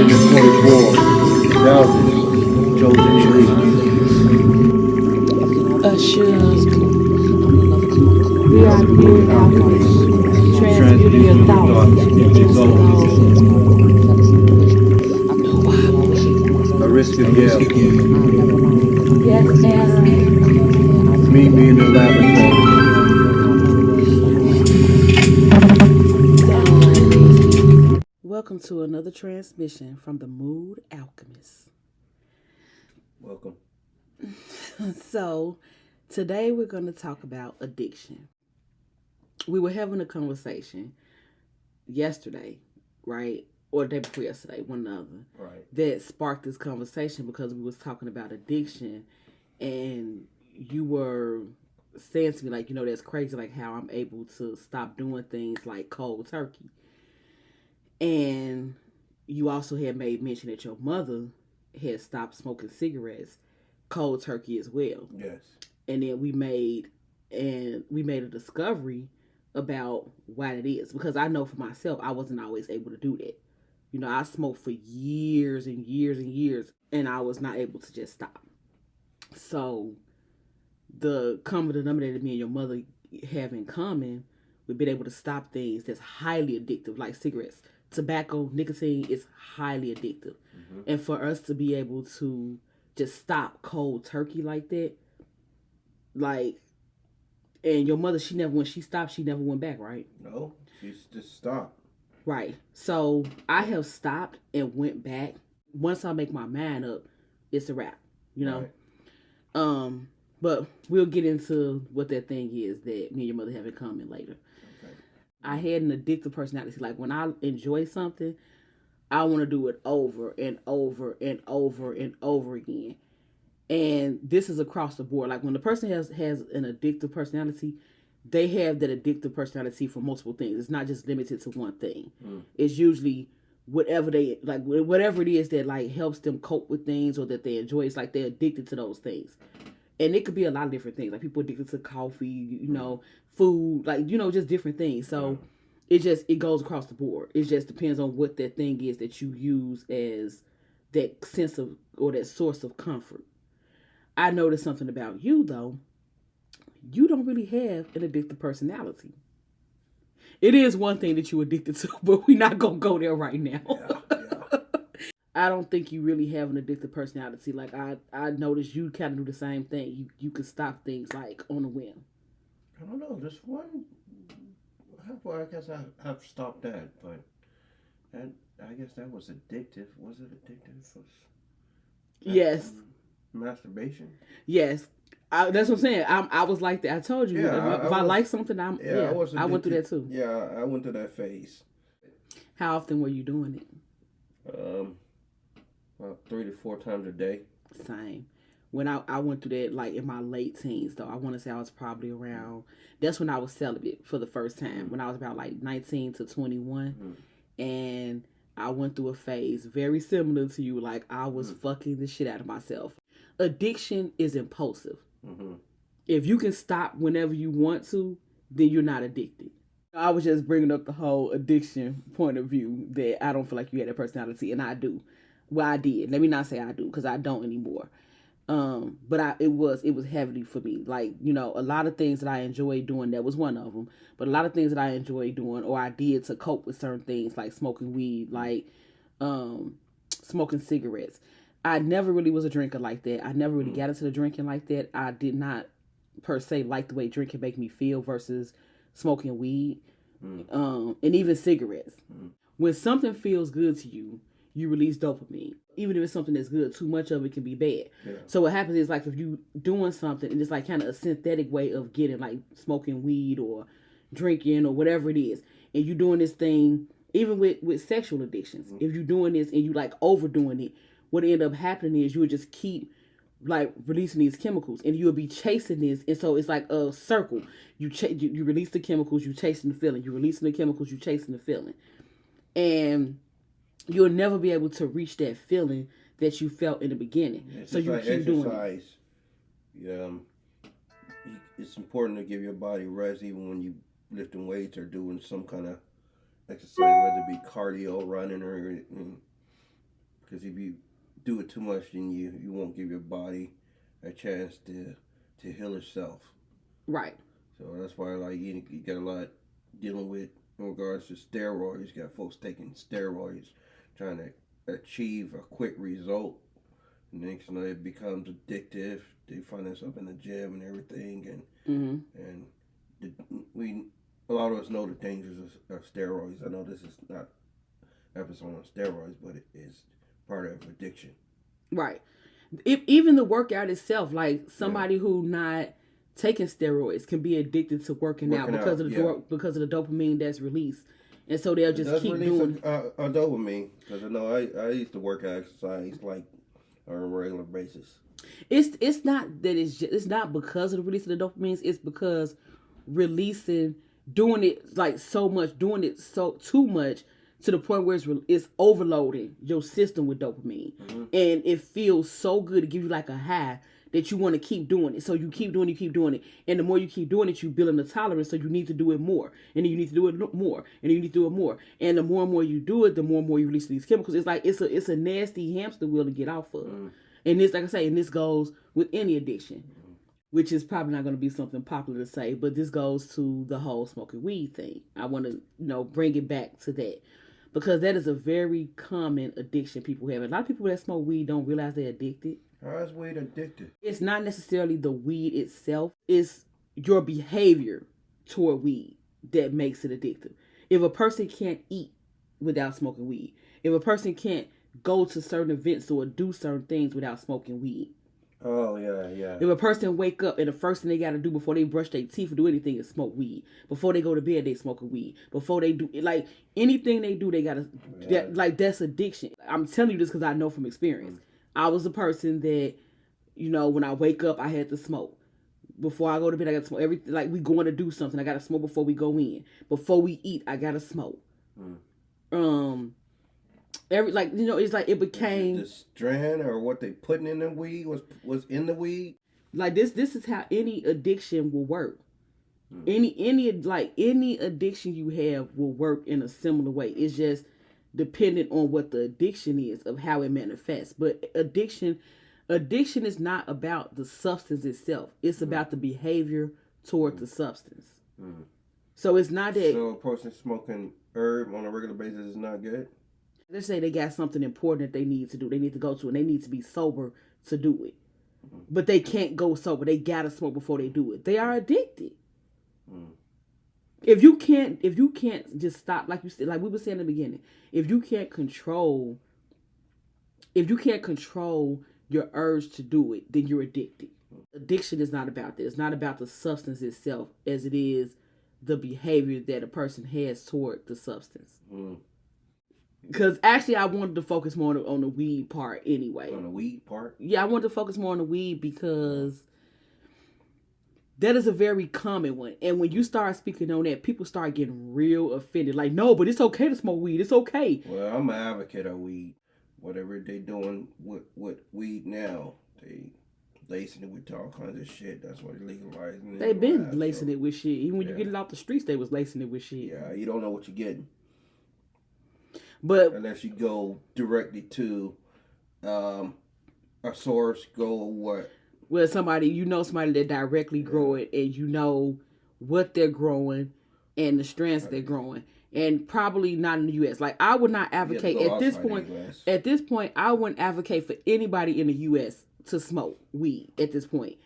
24. Y'all chosen Assured, we are Mood Alchemists, transmuting your thoughts into gold. A risk of Yale. Yes, and Meet me in the laboratory. welcome to another transmission from the Mood Alchemists. Welcome. So, today we're going to talk about addiction. We were having a conversation yesterday, right? Or the day before yesterday, one another. Right. That sparked this conversation because we was talking about addiction, and you were saying to me, like, that's crazy, like how I'm able to stop doing things like cold turkey. And you also had made mention that your mother had stopped smoking cigarettes cold turkey as well. Yes. And then we made a discovery about why it is, because I know for myself I wasn't always able to do that. I smoked for years and years and years, and I was not able to just stop. So the common denominator me and your mother have in common, we've been able to stop things that's highly addictive, like cigarettes. Tobacco, nicotine is highly addictive. Mm-hmm. And for us to be able to just stop cold turkey like that, and your mother, when she stopped, she never went back, right? No, she's just stopped. Right. So I have stopped and went back. Once I make my mind up, it's a wrap, Right. But we'll get into what that thing is that me and your mother have in common later. Okay. I had an addictive personality. Like when I enjoy something, I want to do it over and over and over and over again. And this is across the board. Like when the person has an addictive personality, they have that addictive personality for multiple things. It's not just limited to one thing. It's usually whatever it is that like helps them cope with things or that they enjoy. It's like they're addicted to those things. And it could be a lot of different things. Like people addicted to coffee, food, just different things. So it goes across the board. It just depends on what that thing is that you use as that sense of or that source of comfort. I noticed something about you though. You don't really have an addictive personality. It is one thing that you're addicted to, but we're not going to go there right now. Yeah. I don't think you really have an addictive personality. Like, I noticed you kind of do the same thing. You can stop things, like, on a whim. I don't know. Just one... Well, I guess I've stopped that, but I guess that was addictive. Was it addictive? Yes. Masturbation? Yes. That's what I'm saying. I was like that. I told you. If I like something, I went through that too. Yeah, I went through that phase. How often were you doing it? About 3 to 4 times a day. Same. When I went through that, like in my late teens, though, I want to say I was probably around. That's when I was celibate for the first time. When I was about like 19 to 21, and I went through a phase very similar to you. Like I was fucking the shit out of myself. Addiction is impulsive. Mm-hmm. If you can stop whenever you want to, then you're not addicted. I was just bringing up the whole addiction point of view that I don't feel like you had a personality, and I do. Well, I did. Let me not say I do, because I don't anymore. But it was heavily for me. Like, a lot of things that I enjoyed doing, that was one of them. But a lot of things that I enjoyed doing, or I did to cope with certain things, like smoking weed, like smoking cigarettes. I never really was a drinker like that. I never really got into the drinking like that. I did not, per se, like the way drinking make me feel versus smoking weed, and even cigarettes. When something feels good to you, you release dopamine. Even if it's something that's good, too much of it can be bad. Yeah. So what happens is, like, if you doing something and it's like kind of a synthetic way of getting, like, smoking weed or drinking or whatever it is, and you doing this thing, even with sexual addictions, if you're doing this and you like overdoing it, what end up happening is you would just keep like releasing these chemicals, and you'll be chasing this, and so it's like a circle. You release the chemicals, you chasing the feeling. You releasing the chemicals, you chasing the feeling, and you'll never be able to reach that feeling that you felt in the beginning. So you like keep exercise. Doing it. It's important to give your body rest, even when you lifting weights or doing some kind of exercise, whether it be cardio, running, or Because if you do it too much, then you won't give your body a chance to heal itself. Right. So that's why like you got a lot dealing with in regards to steroids. You got folks taking steroids, trying to achieve a quick result. And next thing you know, it becomes addictive. They find themselves in the gym and everything, and a lot of us know the dangers of steroids. I know this is not episode on steroids, but it is part of addiction. Right. Even the workout itself, like somebody who not taking steroids can be addicted to working out because of the dopamine that's released, and so they'll just keep doing a dopamine. Because I know I used to work out, exercise like on a regular basis. It's not that it's not because of the release of the dopamines. It's because doing it like so much, doing it so too much to the point where it's overloading your system with dopamine, and it feels so good to give you like a high that you want to keep doing it. So you keep doing it, and the more you keep doing it, you build a tolerance. So you need to do it more, and then you need to do it more, and then you need to do it more, and the more and more you do it, the more and more you release these chemicals. It's like it's a nasty hamster wheel to get off of. And this, like I say, and this goes with any addiction, which is probably not going to be something popular to say, but this goes to the whole smoking weed thing. I want to, bring it back to that, because that is a very common addiction people have. A lot of people that smoke weed don't realize they're addicted. How is weed addicted? It's not necessarily the weed itself. It's your behavior toward weed that makes it addictive. If a person can't eat without smoking weed, if a person can't go to certain events or do certain things without smoking weed. Oh, yeah. If a person wake up and the first thing they got to do before they brush their teeth or do anything is smoke weed. Before they go to bed, they smoke a weed. Before they do, like, anything they do, they got to, that's addiction. I'm telling you this because I know from experience. I was a person that, when I wake up, I had to smoke. Before I go to bed, I got to smoke. Everything, like, we going to do something, I got to smoke before we go in. Before we eat, I got to smoke. It's like it became the strand or what they putting in the weed was in the weed. Like this is how any addiction will work. Any addiction you have will work in a similar way. It's just dependent on what the addiction is, of how it manifests. But addiction is not about the substance itself. It's about the behavior toward the substance. So it's not that. So a person smoking herb on a regular basis is not good. Let's say they got something important that they need to do. They need to go to, and they need to be sober to do it. But they can't go sober. They gotta smoke before they do it. They are addicted. If you can't just stop, like you said, like we were saying in the beginning, if you can't control your urge to do it, then you're addicted. Addiction is not about that. It's not about the substance itself as it is the behavior that a person has toward the substance. Because actually, I wanted to focus more on the weed part anyway. On the weed part? Yeah, I wanted to focus more on the weed because that is a very common one. And when you start speaking on that, people start getting real offended. Like, no, but it's okay to smoke weed. It's okay. Well, I'm an advocate of weed. Whatever they doing with weed now, they lacing it with all kinds of shit. That's why they're legalizing it. They've been lacing it with shit. Even when you get it off the streets, they was lacing it with shit. Yeah, you don't know what you're getting. But unless you go directly to a source, go what? Well, somebody that directly grow it, and you know what they're growing and the strands they're growing, and probably not in the U.S. Like, I would not advocate at this point. At this point, I wouldn't advocate for anybody in the U.S. to smoke weed at this point,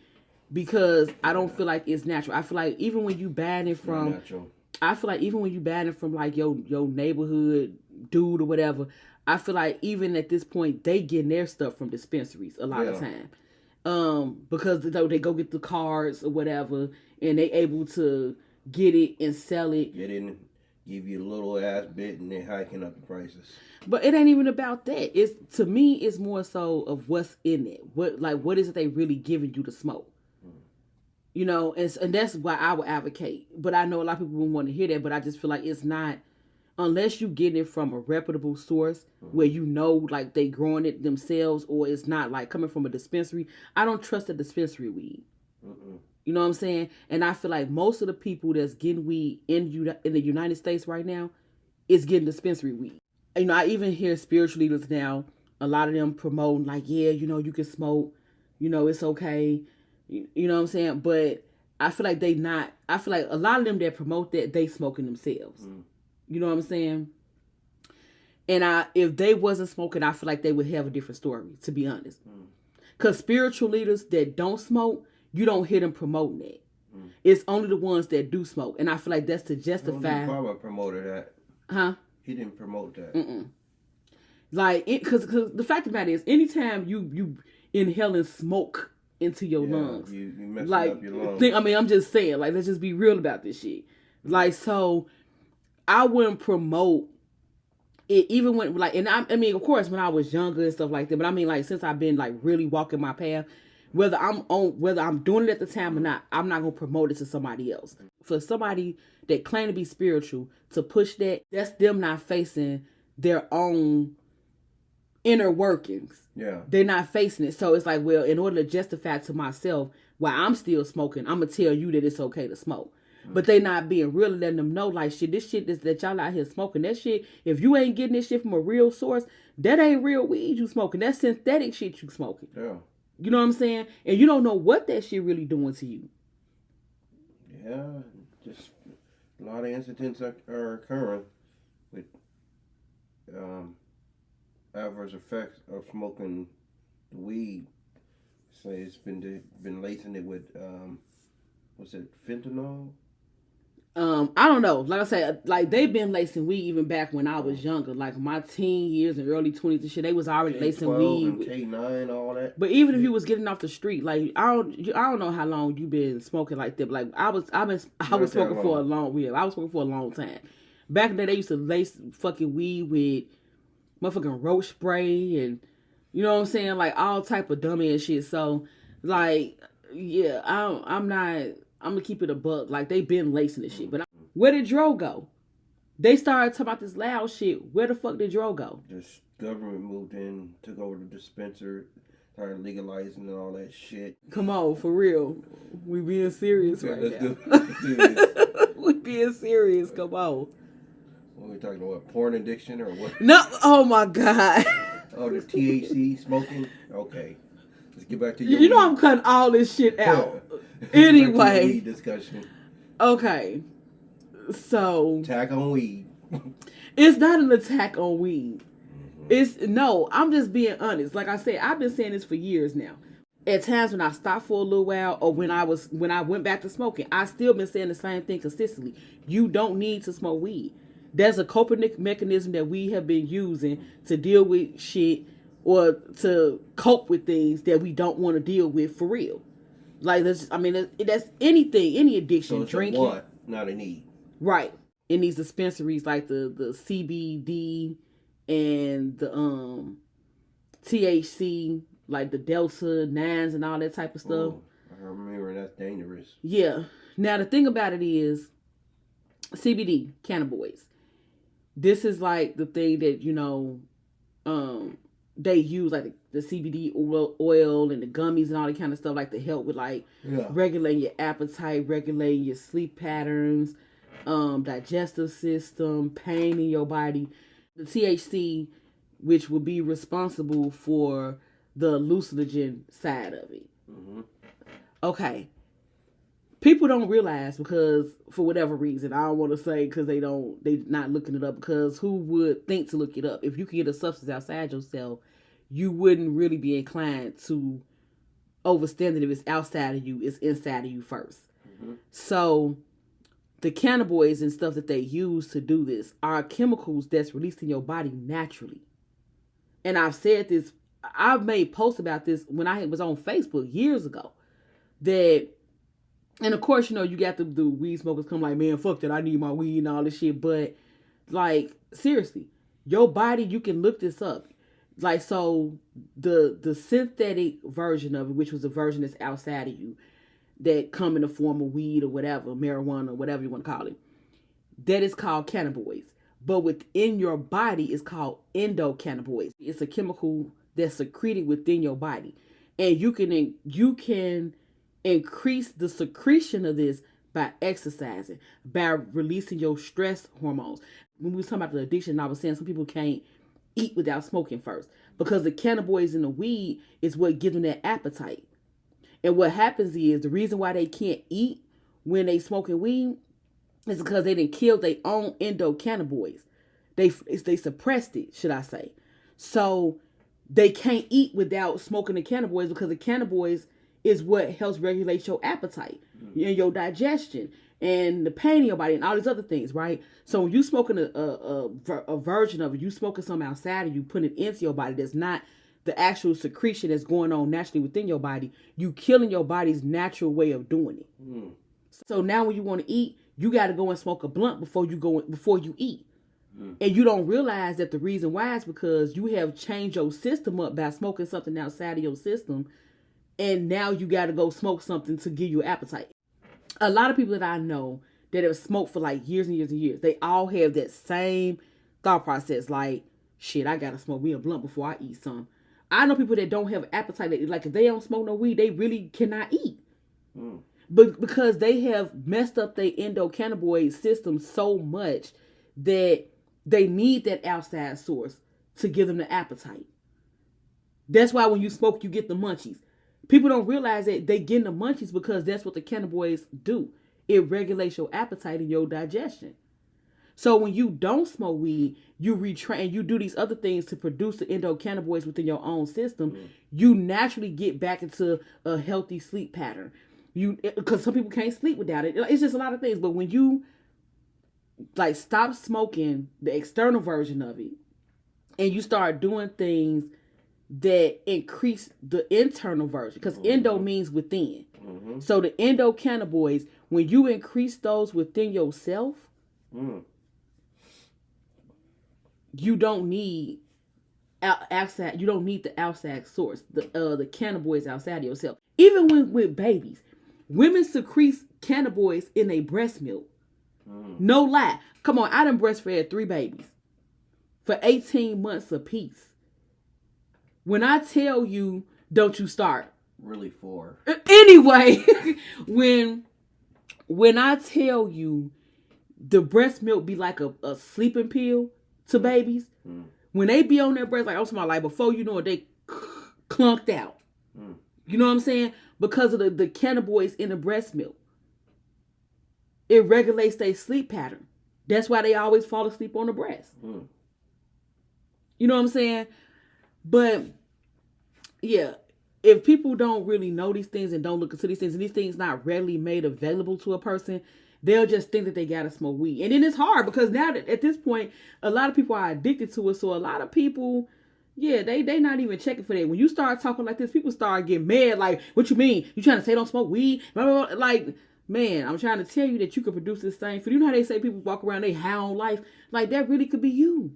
because I don't feel like it's natural. I feel like even when you ban it from, like your neighborhood dude or whatever, I feel like even at this point they getting their stuff from dispensaries a lot of time, because they go get the cards or whatever, and they able to get it and sell it. Get in, give you a little ass bit, and they're hiking up the prices. But it ain't even about that. To me, it's more so of what's in it. What is it they really giving you to smoke? And that's why I would advocate. But I know a lot of people wouldn't want to hear that. But I just feel like it's not. Unless you get it from a reputable source where like they growing it themselves, or it's not like coming from a dispensary. I don't trust the dispensary weed. You know what I'm saying? And I feel like most of the people that's getting weed in the United States right now is getting dispensary weed. I even hear spiritual leaders now a lot of them promoting like, yeah, you can smoke, it's okay, you know what I'm saying? But I feel like I feel like a lot of them that promote that, they smoking themselves. You know what I'm saying? And if they wasn't smoking, I feel like they would have a different story, to be honest. Because spiritual leaders that don't smoke, you don't hear them promoting it. It's only the ones that do smoke. And I feel like that's to justify. Baba promoted that. Huh? He didn't promote that. Like, because the fact of the matter is, anytime you inhaling smoke into your lungs, you messing like, up your lungs. I'm just saying, like, let's just be real about this shit. Like, so I wouldn't promote it, even when, like, and I mean, of course, when I was younger and stuff like that, but I mean, like, since I've been, like, really walking my path, whether I'm doing it at the time or not, I'm not gonna promote it to somebody else. For somebody that claim to be spiritual to push that's them not facing their own inner workings. Yeah. They're not facing it. So it's like, well, in order to justify to myself while I'm still smoking, I'm gonna tell you that it's okay to smoke. But they not being real, letting them know, like, shit, this shit is that y'all out here smoking. That shit, if you ain't getting this shit from a real source, that ain't real weed you smoking. That's synthetic shit you smoking. Yeah. You know what I'm saying? And you don't know what that shit really doing to you. Yeah, just a lot of incidents are occurring with adverse effects of smoking the weed. So it's been lacing it with what's it, fentanyl? I don't know. Like I said, like, they've been lacing weed even back when I was younger. Like, my teen years and early 20s and shit, they was already lacing weed. And K9, all that. But even if you was getting off the street, like, I don't know how long you been smoking like that. But, like, I was smoking for a long time. Back in the day, they used to lace fucking weed with motherfucking roach spray and, you know what I'm saying, like, all type of dumb ass shit. So, like, yeah, I'm gonna keep it a buck. Like, they been lacing this shit. But where did Dro go? They started talking about this loud shit. Where the fuck did Dro go? Just government moved in, took over the dispenser, started legalizing and all that shit. Come on, for real. We being serious right now. Let's do this. We being serious. Come on. What are we talking about? Porn addiction or what? No. Oh my God. Oh, the THC smoking? Okay. Let's get back to your You know weed. I'm cutting all this shit out. Anyway. Weed discussion. Okay. So. Attack on weed. It's not an attack on weed. I'm just being honest. Like I said, I've been saying this for years now. At times when I stopped for a little while, or when I went back to smoking, I still been saying the same thing consistently. You don't need to smoke weed. There's a coping mechanism that we have been using to deal with shit or to cope with things that we don't want to deal with for real. Like, that's anything, any addiction, so it's drinking. a want, not a need. Right. In these dispensaries, like the CBD and the THC, like the Delta 9s and all that type of stuff. Oh, I remember that's dangerous. Yeah. Now the thing about it is, CBD, cannabinoids. This is like the thing that, they use, like the CBD oil and the gummies and all that kind of stuff, like to help with, like, regulating your appetite, regulating your sleep patterns, digestive system, pain in your body. The THC, which will be responsible for the hallucinogen side of it. Mm-hmm. Okay. People don't realize, because for whatever reason, I don't want to say because they not looking it up, because who would think to look it up? If you can get a substance outside yourself, you wouldn't really be inclined to overstand it if it's outside of you, it's inside of you first. Mm-hmm. So the cannabinoids and stuff that they use to do this are chemicals that's released in your body naturally. And I've said this, I've made posts about this when I was on Facebook years ago, that, and of course, you got the weed smokers come like, man, fuck that, I need my weed and all this shit. But, like, seriously, your body, you can look this up. Like, so the synthetic version of it, which was a version that's outside of you, that come in the form of weed or whatever, marijuana, whatever you want to call it, that is called cannabinoids. But within your body is called endocannabinoids. It's a chemical that's secreted within your body. And you can increase the secretion of this by exercising, by releasing your stress hormones. When we was talking about the addiction, I was saying some people can't eat without smoking first, because the cannabinoids in the weed is what gives them that appetite. And what happens is the reason why they can't eat when they smoking weed is because they didn't kill their own endocannabinoids. They suppressed it, should I say. So they can't eat without smoking the cannabinoids, because the cannabinoids is what helps regulate your appetite and your digestion and the pain in your body and all these other things, right? So when you smoking a version of it, you smoking something outside of you, putting it into your body that's not the actual secretion that's going on naturally within your body, you killing your body's natural way of doing it. So now when you want to eat, you got to go and smoke a blunt before you eat. And you don't realize that the reason why is because you have changed your system up by smoking something outside of your system. And now you got to go smoke something to give you appetite. A lot of people that I know that have smoked for like years and years and years, they all have that same thought process. Like, shit, I got to smoke me a blunt before I eat some. I know people that don't have appetite. Like, if they don't smoke no weed, they really cannot eat. But because they have messed up their endocannabinoid system so much that they need that outside source to give them the appetite. That's why when you smoke, you get the munchies. People don't realize that they getting the munchies because that's what the cannabinoids do. It regulates your appetite and your digestion. So when you don't smoke weed, you retrain, you do these other things to produce the endocannabinoids within your own system. You naturally get back into a healthy sleep pattern. Because some people can't sleep without it. It's just a lot of things. But when you like stop smoking the external version of it and you start doing things that increase the internal version, because endo means within. So the endocannabinoids, when you increase those within yourself, you don't need outside. You don't need the outside source, the cannabinoids outside of yourself. Even with babies, women secrete cannabinoids in their breast milk. No lie. Come on, I done breastfed 3 babies for 18 months apiece. When I tell you, don't you start. Really 4. Anyway, when I tell you the breast milk be like a sleeping pill to babies, when they be on their breast, like I'm talking about, like before you know it, they clunked out. You know what I'm saying? Because of the cannabinoids in the breast milk. It regulates their sleep pattern. That's why they always fall asleep on the breast. You know what I'm saying? But yeah, if people don't really know these things and don't look into these things, and these things not readily made available to a person, they'll just think that they gotta smoke weed. And then it's hard because now that at this point, a lot of people are addicted to it. So a lot of people, yeah, they not even checking for that. When you start talking like this, people start getting mad. Like, what you mean? You trying to say don't smoke weed? Blah, blah, blah. Like, man, I'm trying to tell you that you can produce this thing. For you know how they say people walk around, they high on life? Like, that really could be you.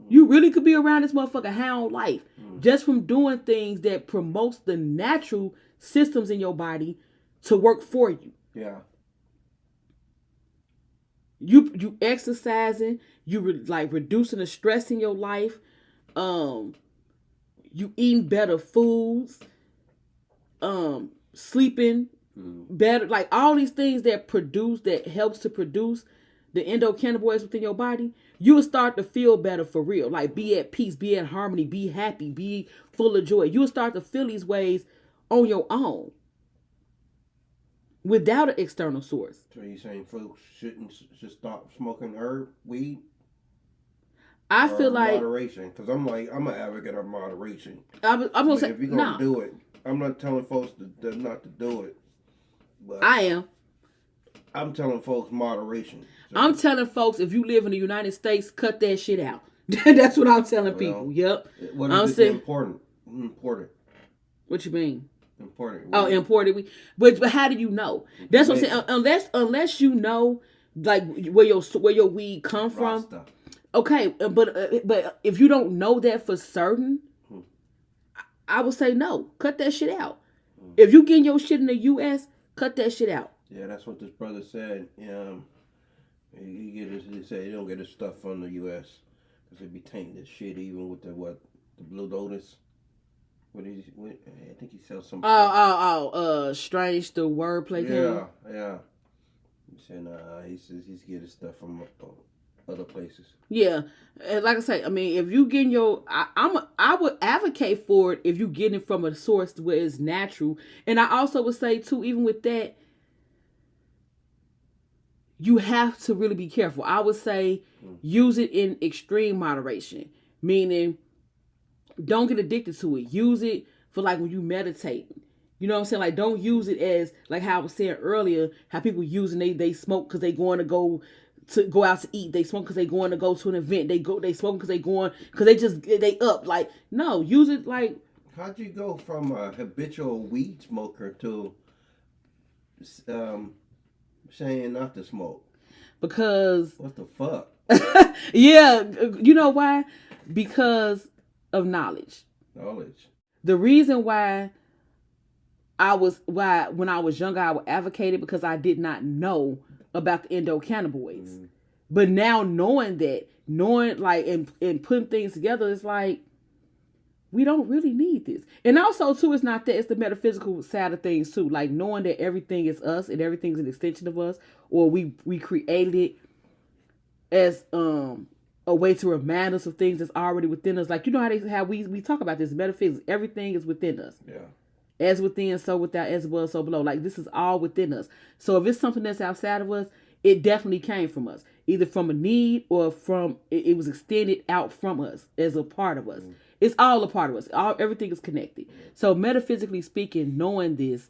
You really could be around this motherfucker high on life. Just from doing things that promotes the natural systems in your body to work for you. Yeah. You exercising, you like reducing the stress in your life. You eating better foods. Sleeping better, like all these things that helps to produce the endocannabinoids within your body, you will start to feel better for real. Like, be at peace, be in harmony, be happy, be full of joy. You will start to feel these ways on your own without an external source. So you saying folks should stop smoking herb, weed? I feel like moderation, because I'm an advocate of moderation. I'm gonna say, if you're gonna do it, I'm not telling folks not to do it. But I am. I'm telling folks moderation. So. I'm telling folks, if you live in the United States, cut that shit out. That's what I'm telling people. Yep. What is important? What you mean? Important. Oh, imported weed. But how do you know? That's what I'm saying. Unless you know, like where your weed come from. Rasta. Okay, but if you don't know that for certain, I would say no. Cut that shit out. If you getting your shit in the U.S., cut that shit out. Yeah, that's what this brother said. He said he don't get his stuff from the U.S. because they be tainting this shit even with the Blue Lotus. I think he sells some. Strange the wordplay. Yeah. He said he says he's getting his stuff from other places. Yeah, and like I say, I mean, if you getting I would advocate for it if you getting it from a source where it's natural, and I also would say too, even with that, you have to really be careful. I would say use it in extreme moderation, meaning don't get addicted to it. Use it for like when you meditate. You know what I'm saying? Like, don't use it as like how I was saying earlier, how people using they smoke because they going to go out to eat. They smoke because they going to go to an event. They smoke because they up. Like, no, use it like. How'd you go from a habitual weed smoker to saying not to smoke? Because what the fuck? Yeah, you know why? Because of knowledge. The reason why when I was younger I would advocate it because I did not know about the endocannabinoids. But now knowing like and putting things together, it's like we don't really need this. And also too, it's not that, it's the metaphysical side of things too. Like knowing that everything is us and everything's an extension of us, or we created it as a way to remind us of things that's already within us. Like, you know how we talk about this metaphysics. Everything is within us. Yeah. As within, so without, as above, so below. Like, this is all within us. So if it's something that's outside of us, it definitely came from us. Either from a need or from, it was extended out from us as a part of us. It's all a part of us. Everything is connected. So metaphysically speaking, knowing this,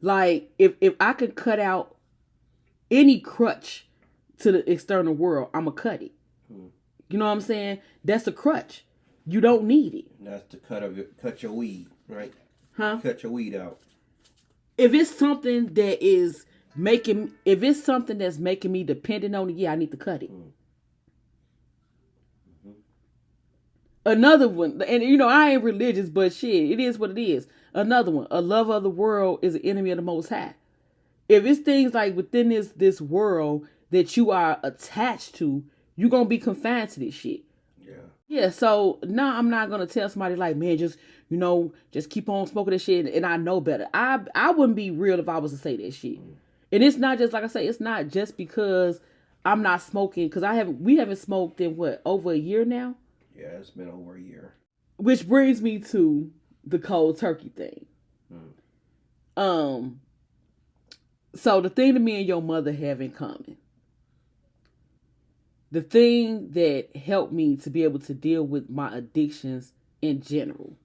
like, if I could cut out any crutch to the external world, I'm going to cut it. You know what I'm saying? That's a crutch. You don't need it. That's to cut your weed, right? Huh? Cut your weed out. If it's something that's making me dependent on it, yeah, I need to cut it. Another one, and you know, I ain't religious, but shit, it is what it is. Another one, a love of the world is an enemy of the Most High. If it's things like within this world that you are attached to, you're going to be confined to this shit. Yeah, so now I'm not going to tell somebody like, man, just keep on smoking this shit and I know better. I wouldn't be real if I was to say that shit. And it's not just, like I say, it's not just because I'm not smoking, because we haven't smoked in over a year now? Yeah, it's been over a year. Which brings me to the cold turkey thing. So the thing that me and your mother have in common, the thing that helped me to be able to deal with my addictions in general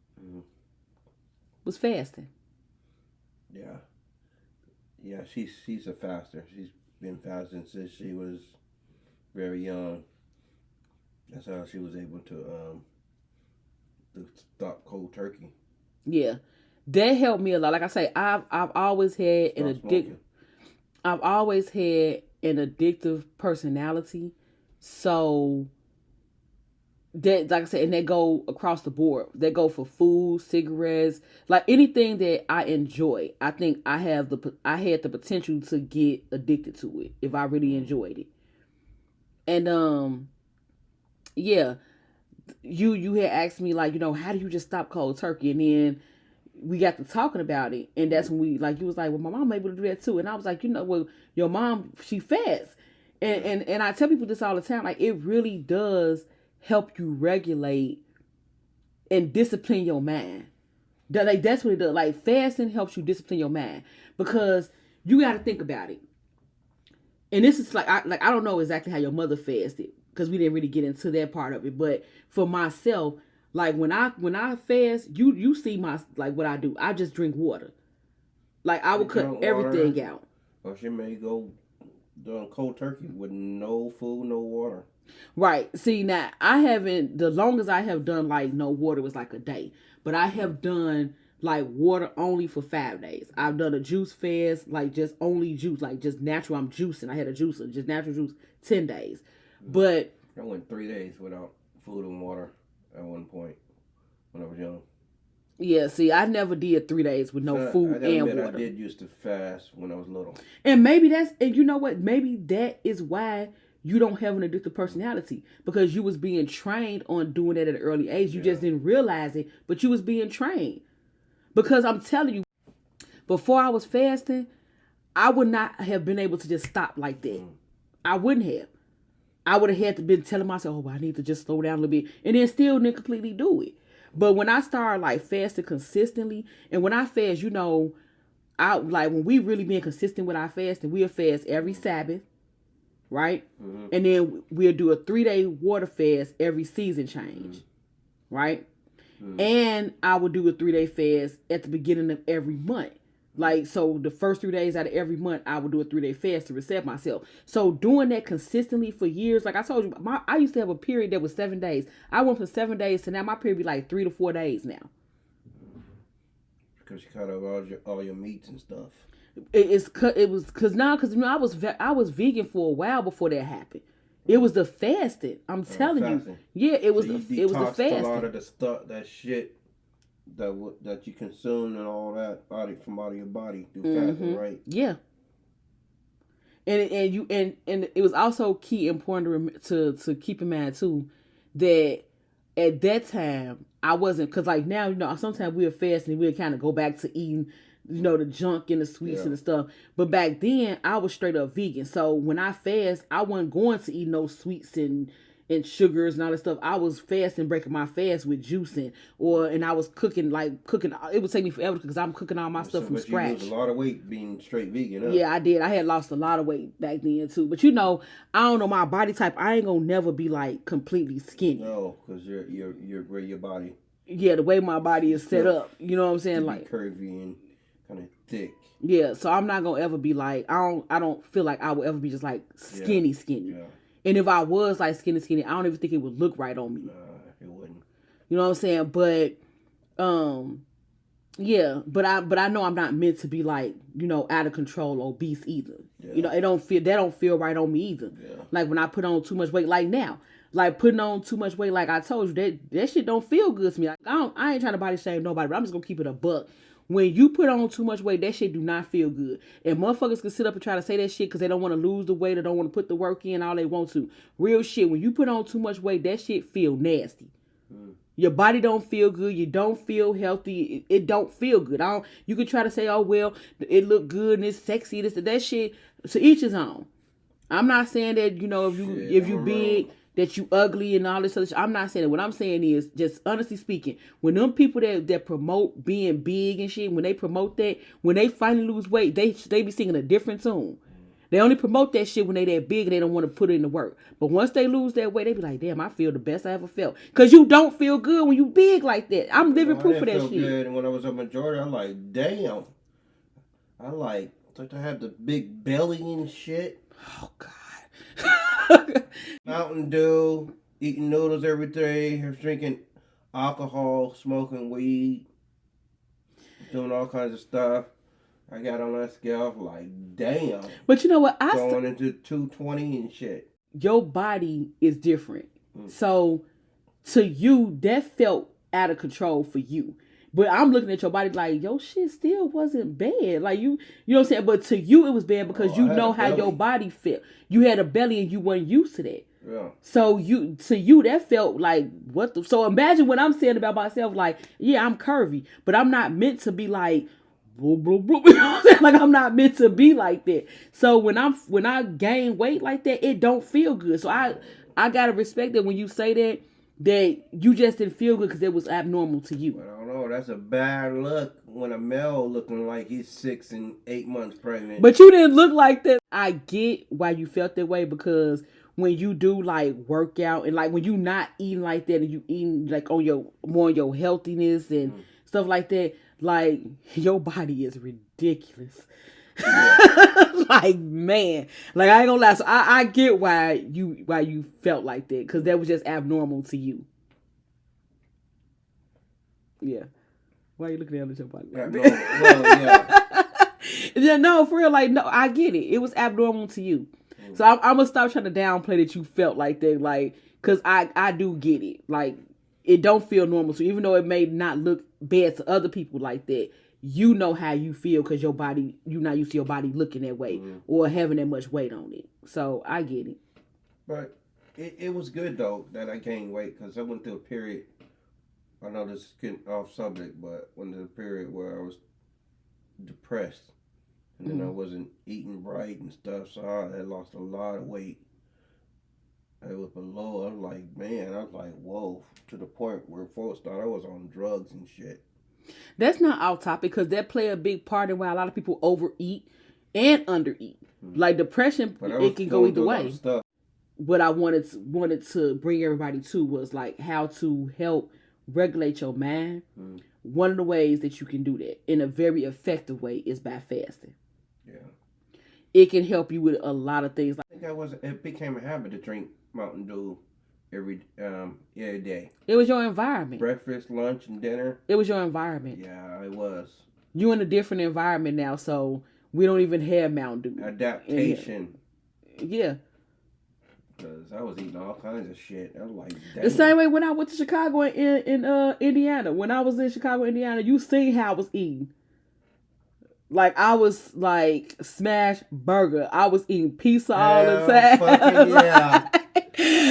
was fasting. Yeah, she's a faster. She's been fasting since she was very young. That's how she was able to stop cold turkey. Yeah, that helped me a lot. Like I say, I've always had I've always had an addictive personality. So that, like I said, and that go across the board. That go for food, cigarettes, like anything that I enjoy. I think I had the potential to get addicted to it if I really enjoyed it. And yeah, you had asked me like, how do you just stop cold turkey? And then we got to talking about it, and that's when you was like, well, my mom able to do that too. And I was like, well, your mom, she fasts. And I tell people this all the time, like, it really does help you regulate and discipline your mind. That's what it does. Like, fasting helps you discipline your mind, because you got to think about it. And this is I don't know exactly how your mother fasted, because we didn't really get into that part of it. But for myself, like when I fast, you see what I do. I just drink water. Like, I would cut everything out. Or she may go doing cold turkey with no food, no water. Right. See, now the longest I have done like no water was like a day. But I have done like water only for 5 days. I've done a juice fast, like just only juice, like just natural. I'm juicing. I had a juicer, just natural juice, 10 days. But I went 3 days without food and water at one point when I was young. Yeah, see, I never did 3 days with no food and water. I did used to fast when I was little. And you know what? Maybe that is why you don't have an addictive personality, because you was being trained on doing that at an early age. You just didn't realize it, but you was being trained. Because I'm telling you, before I was fasting, I would not have been able to just stop like that. I wouldn't have. I would have had to been telling myself, oh, I need to just slow down a little bit, and then still didn't completely do it. But when I started like fasting consistently, and when I fast, I like when we really being consistent with our fasting, we'll fast every Sabbath, right? Mm-hmm. And then we'll do a 3-day water fast every season change, right? Mm-hmm. And I will do a 3-day fast at the beginning of every month. Like, so the first 3 days out of every month, I would do a 3-day fast to reset myself. So doing that consistently for years, like I told you, I used to have a period that was 7 days. I went from 7 days to now my period be like 3 to 4 days now. Because you cut out all your meats and stuff. Because I was vegan for a while before that happened. It was the fasting. I'm telling you. Yeah, it was the fasting. A lot of the stuff, that shit that you consume and all that from out of your body through fasting, right? Yeah. And it was also important to keep in mind too that at that time I wasn't, because like now sometimes we'll fast and we'll kind of go back to eating the junk and the sweets and the stuff. But back then I was straight up vegan. So when I fast, I wasn't going to eat no sweets and sugars and all that stuff. I was fasting, breaking my fast with juicing, and I was cooking. It would take me forever because I'm cooking all my stuff from scratch. You lose a lot of weight being straight vegan, huh? Yeah, I did. I had lost a lot of weight back then too. But I don't know my body type. I ain't gonna never be like completely skinny. No, because you're where your body. Yeah, the way my body is set up. You know what I'm saying? Like curvy and kind of thick. Yeah, so I'm not gonna ever be like I don't feel like I will ever be just like skinny. Yeah. And if I was like skinny, I don't even think it would look right on me. It wouldn't. You know what I'm saying? But, yeah. But I know I'm not meant to be like, out of control obese either. Yeah. That don't feel right on me either. Yeah. Like when I put on too much weight, like now, like putting on too much weight, like I told you, that shit don't feel good to me. Like, I ain't trying to body shame nobody, but I'm just gonna keep it a buck. When you put on too much weight, that shit do not feel good. And motherfuckers can sit up and try to say that shit because they don't want to lose the weight or don't want to put the work in all they want to. Real shit, when you put on too much weight, that shit feel nasty. Your body don't feel good. You don't feel healthy. It don't feel good. You can try to say, oh, well, it look good and it's sexy. That shit, to each his own. I'm not saying that, if you big, that you ugly and all this other shit. I'm not saying that. What I'm saying is, just honestly speaking, when them people that promote being big and shit, when they promote that, when they finally lose weight, they be singing a different tune. They only promote that shit when they that big and they don't want to put it in the work. But once they lose that weight, they be like, damn, I feel the best I ever felt. Because you don't feel good when you big like that. I'm living proof of that shit. Good. And when I was up in Georgia, I'm like, damn. I had the big belly and shit. Oh, God. Mountain Dew, eating noodles every day, drinking alcohol, smoking weed, doing all kinds of stuff. I got on that scale like, damn. But you know what? Going into 220 and shit. Your body is different. So to you, that felt out of control for you. But I'm looking at your body like, your shit still wasn't bad. Like, you know what I'm saying? But to you, it was bad because you know how your body felt. You had a belly and you weren't used to that. Yeah. So to you, that felt like, what the... So imagine what I'm saying about myself. Like, yeah, I'm curvy, but I'm not meant to be like... You know what I'm saying? Like, I'm not meant to be like that. So when I gain weight like that, it don't feel good. So I gotta respect that when you say that you just didn't feel good because it was abnormal to you. I don't know. That's a bad look when a male looking like he's 6 and 8 months pregnant. But you didn't look like that. I get why you felt that way, because when you do like workout and like when you not eating like that and you eating like on your healthiness and stuff like that, like your body is ridiculous. Like, man, like I ain't gonna lie. So I get why you felt like that, because that was just abnormal to you. Yeah. Why are you looking at your body? Yeah, no, for real. Like, no, I get it. It was abnormal to you. So I'm gonna stop trying to downplay that you felt like that. Like, cause I do get it. Like, it don't feel normal. So even though it may not look bad to other people like that, you know how you feel because your body, you're not used to your body looking that way or having that much weight on it. So I get it. But it was good though that I gained weight, because I went through a period. I know this is getting off subject, but went through a period where I was depressed, and then I wasn't eating right and stuff, so I had lost a lot of weight. low. I was like, man, I was like, whoa, to the point where folks thought I was on drugs and shit. That's not our topic because that play a big part in why a lot of people overeat and undereat. Like depression, it can go either way. What I wanted to bring everybody to was like how to help regulate your mind. One of the ways that you can do that in a very effective way is by fasting. Yeah. It can help you with a lot of things. I think it became a habit to drink Mountain Dew every day. It was your environment. Breakfast, lunch, and dinner. It was your environment. Yeah, it was. You're in a different environment now, so we don't even have Mountain Dew. Adaptation. Yeah. Because I was eating all kinds of shit. I was like, damn. The same way when I went to Chicago in Indiana. When I was in Chicago, Indiana, you seen how I was eating. Like, I was like smash burger. I was eating pizza all the time. Fucking yeah.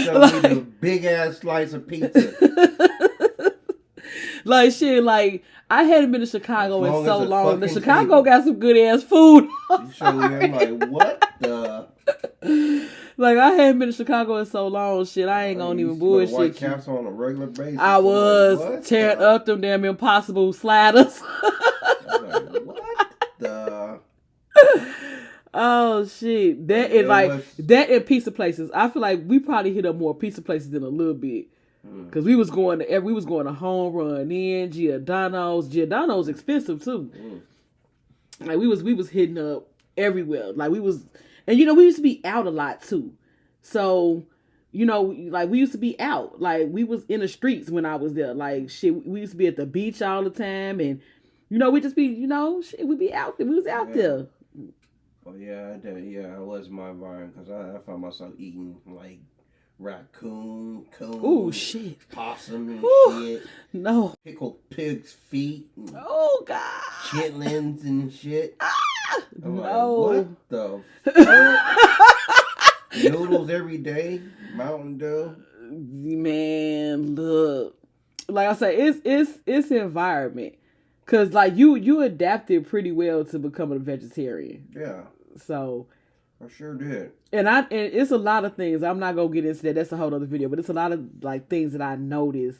Show me the big ass slice of pizza. Like shit, like I hadn't been to Chicago in so long. The Chicago got some good ass food. You show me, I'm like, what the? Like I hadn't been to Chicago in so long. Shit, I ain't gonna even bullshit. White Castle on a regular basis. I was like, tearing up them damn Impossible sliders. Like, what the? Oh shit! That is like that in pizza places. I feel like we probably hit up more pizza places than a little bit. Cause we was going to Home Run in Giordano's expensive too. Like we was hitting up everywhere. Like we was, and we used to be out a lot too. So, like we used to be out. Like we was in the streets when I was there. Like shit, we used to be at the beach all the time, and we just be shit, we be out there. We was out there. Oh yeah, I was my environment because I found myself eating like raccoon, coon, ooh shit, possum and shit. No, pickled pig's feet. Oh god, chitlins and shit. I'm no, like, what the fuck? Noodles every day, Mountain Dew. Man, look, like I say, it's environment. Cause like you adapted pretty well to becoming a vegetarian. Yeah. So I sure did. And it's a lot of things. I'm not gonna get into that. That's a whole other video. But it's a lot of like things that I noticed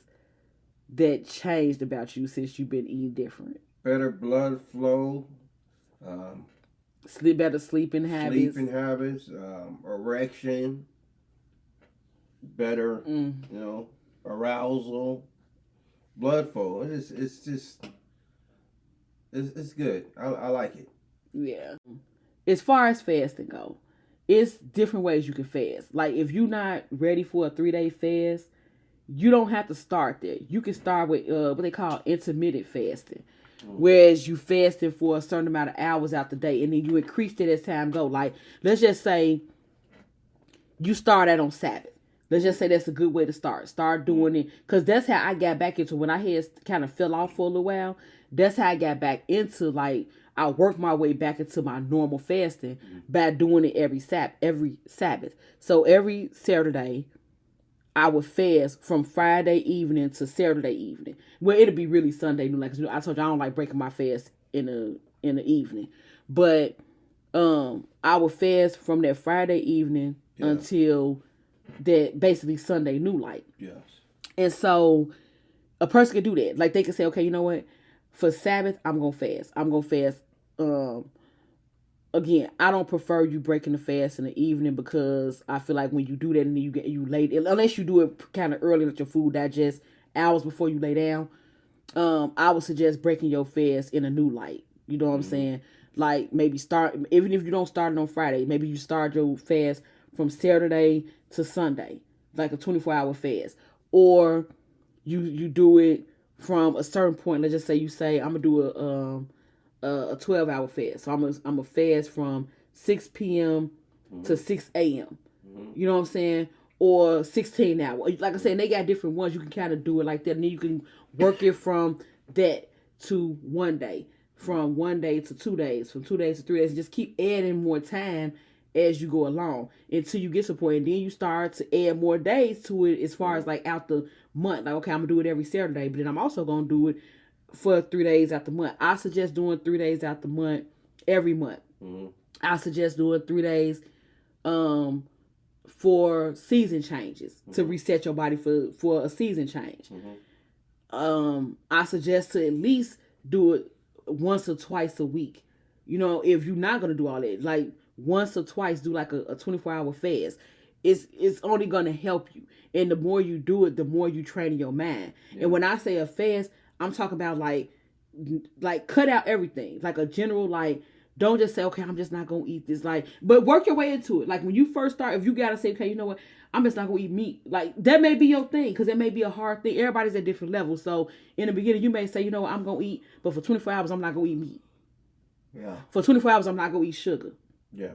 that changed about you since you've been eating different. Better blood flow. Better sleeping habits. Erection. Better, arousal. Blood flow. It's just. It's good. I like it. Yeah. As far as fasting go, it's different ways you can fast. Like if you're not ready for a 3-day fast, you don't have to start there. You can start with what they call intermittent fasting. Whereas you fasting for a certain amount of hours out the day and then you increase it as time go. Like let's just say you start out on Sabbath. Let's just say that's a good way to start. Start doing it. Because that's how I got back into when I had kind of fell off for a little while. That's how I got back into like I worked my way back into my normal fasting by doing it every Sabbath. So every Saturday, I would fast from Friday evening to Saturday evening. Well, it'll be really Sunday. Like I told you, I don't like breaking my fast in the evening, but I would fast from that Friday evening until that basically Sunday new light. Yes. And so a person can do that. Like they can say, okay, you know what? For Sabbath, I'm gonna fast. Again, I don't prefer you breaking the fast in the evening because I feel like when you do that and then you late, unless you do it kind of early, let your food digest hours before you lay down. I would suggest breaking your fast in a new light. You know what I'm saying? Like maybe start, even if you don't start it on Friday, maybe you start your fast from Saturday to Sunday, like a 24-hour fast, or you do it from a certain point. Let's just say you say I'm gonna do a 12-hour fast. So I'm a fast from 6 p.m. to 6 a.m. You know what I'm saying? Or 16 hours. Like I said, they got different ones. You can kind of do it like that, and then you can work it from that to 1 day, from 1 day to 2 days, from 2 days to 3 days. Just keep adding more time as you go along until you get to a point, and then you start to add more days to it as far as like out the month. Like, okay, I'm gonna do it every Saturday, but then I'm also gonna do it for 3 days out the month. I suggest doing 3 days out the month every month. I suggest doing 3 days for season changes, to reset your body for a season change. I suggest to at least do it once or twice a week. You know, if you're not going to do all that, like once or twice, do like a 24-hour fast. It's only going to help you. And the more you do it, the more you train your mind. Yeah. And when I say a fast, I'm talking about like cut out everything. Like a general, like, don't just say, okay, I'm just not going to eat this. Like, but work your way into it. Like when you first start, if you got to say, okay, you know what? I'm just not going to eat meat. Like that may be your thing, because it may be a hard thing. Everybody's at different levels. So in the beginning, you may say, you know what? I'm going to eat, but for 24 hours, I'm not going to eat meat. Yeah. For 24 hours, I'm not going to eat sugar. Yeah.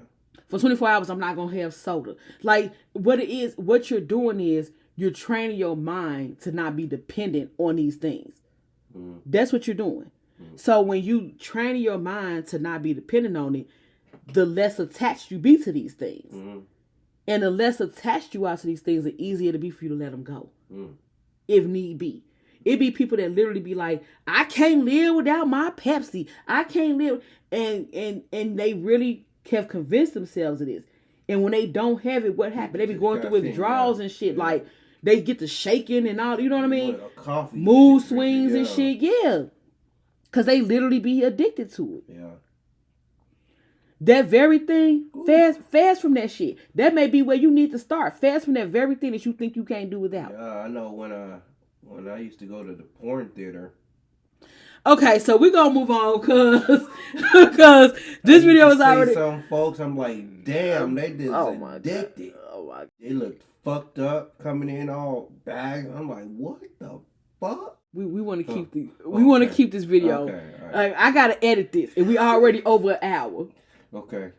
For 24 hours, I'm not going to have soda. Like, what you're doing is you're training your mind to not be dependent on these things. That's what you're doing. So when you train your mind to not be dependent on it, the less attached you be to these things. And the less attached you are to these things, the easier it'll be for you to let them go. If need be. It be people that literally be like, I can't live without my Pepsi. I can't live. And they really have convinced themselves of this. And when they don't have it, what happened? They be going through withdrawals and shit. Yeah. Like, they get to shaking and all, you know what I mean? Mood swings and shit. Yeah. Because they literally be addicted to it. Yeah. That very thing, fast from that shit. That may be where you need to start. Fast from that very thing that you think you can't do without. Yeah, I know when I used to go to the porn theater. Okay, so we're going to move on because this video is already... Some folks, I'm like, damn, they just addicted. Oh my God. They looked fucked up, coming in all bagged. I'm like, what the fuck? We want to keep want to keep this video. Okay, right. Like, I got to edit this, and we already over an hour. Okay.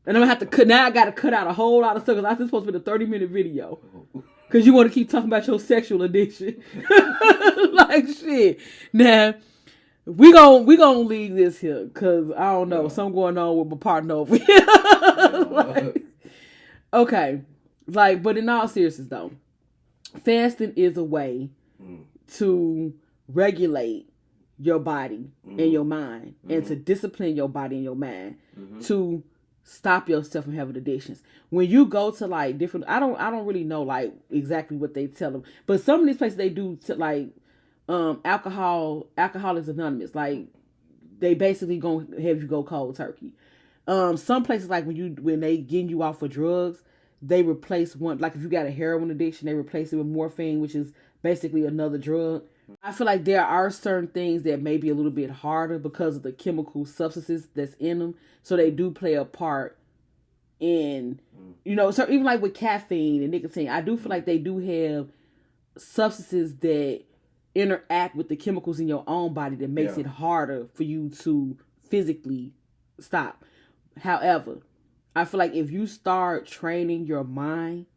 And I'm going to have to cut... Now I got to cut out a whole lot of stuff, because I was supposed to be a 30-minute video. Because you want to keep talking about your sexual addiction. Like, shit. Now... We gonna leave this here, because I don't know, something going on with my partner over here. Like, okay, like, but in all seriousness though, fasting is a way to regulate your body and your mind, and to discipline your body and your mind, to stop yourself from having addictions. When you go to like different, I don't really know like exactly what they tell them, but some of these places they do like. Alcoholics Anonymous, like they basically gonna have you go cold turkey. Some places like when they getting you off for drugs, they replace one, like if you got a heroin addiction, they replace it with morphine, which is basically another drug. I feel like there are certain things that may be a little bit harder because of the chemical substances that's in them, so they do play a part in, so even like with caffeine and nicotine, I do feel like they do have substances that interact with the chemicals in your own body that makes it harder for you to physically stop. However, I feel like if you start training your mind,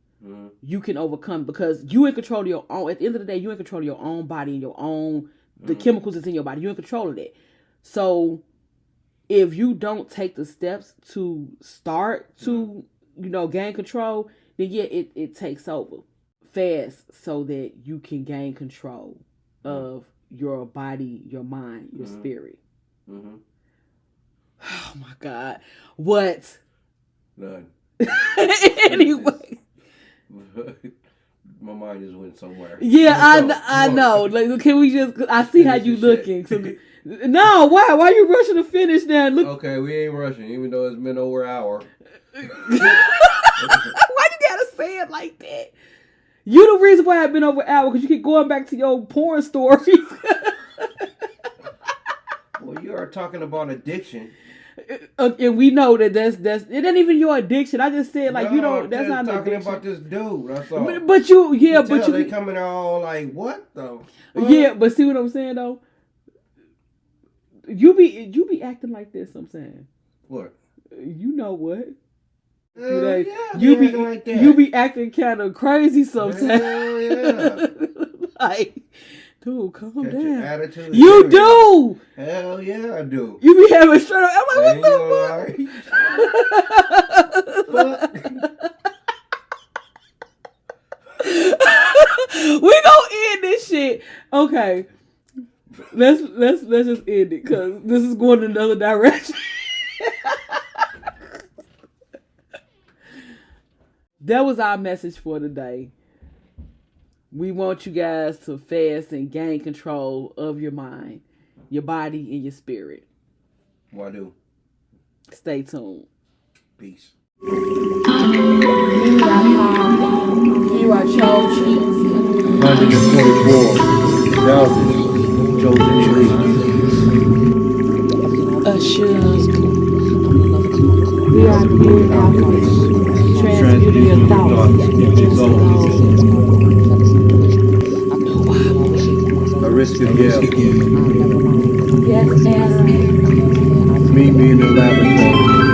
you can overcome, because you in control of your own. At the end of the day, you in control of your own body and your own the chemicals that's in your body. You in control of that. So if you don't take the steps to start to gain control, then it takes over. Fast so that you can gain control of your body, your mind, your spirit. Oh my God. What? None. Anyway. My mind just went somewhere. Yeah, I know. Like, can we just... I see how you looking. No, why? Why you rushing to finish now? Look. Okay, we ain't rushing, even though it's been over an hour. Why you gotta say it like that? You the reason why I've been over an hour, because you keep going back to your porn stories. Well, you are talking about addiction. And we know that that's it ain't even your addiction. I just said like, no, that's not an addiction. Talking about this dude. That's all. But they coming all like, what though? Yeah, but see what I'm saying though. You be acting like this. I'm saying. What? You know what? Yeah, you be acting kind of crazy sometimes. Hell yeah. Like, dude, calm down. Your attitude you do. Hell yeah, I do. You be having straight up. I'm like, what the fuck? We gonna end this shit. Okay, let's just end it, because this is going in another direction. That was our message for today. We want you guys to fast and gain control of your mind, your body, and your spirit. Why do? Stay tuned. Peace. You are chosen. 144,000 chosen trees. Assured. We are the Mood Alchemists. Transmuting your thoughts into gold. A risk of Yes, ask me. me being in the laboratory.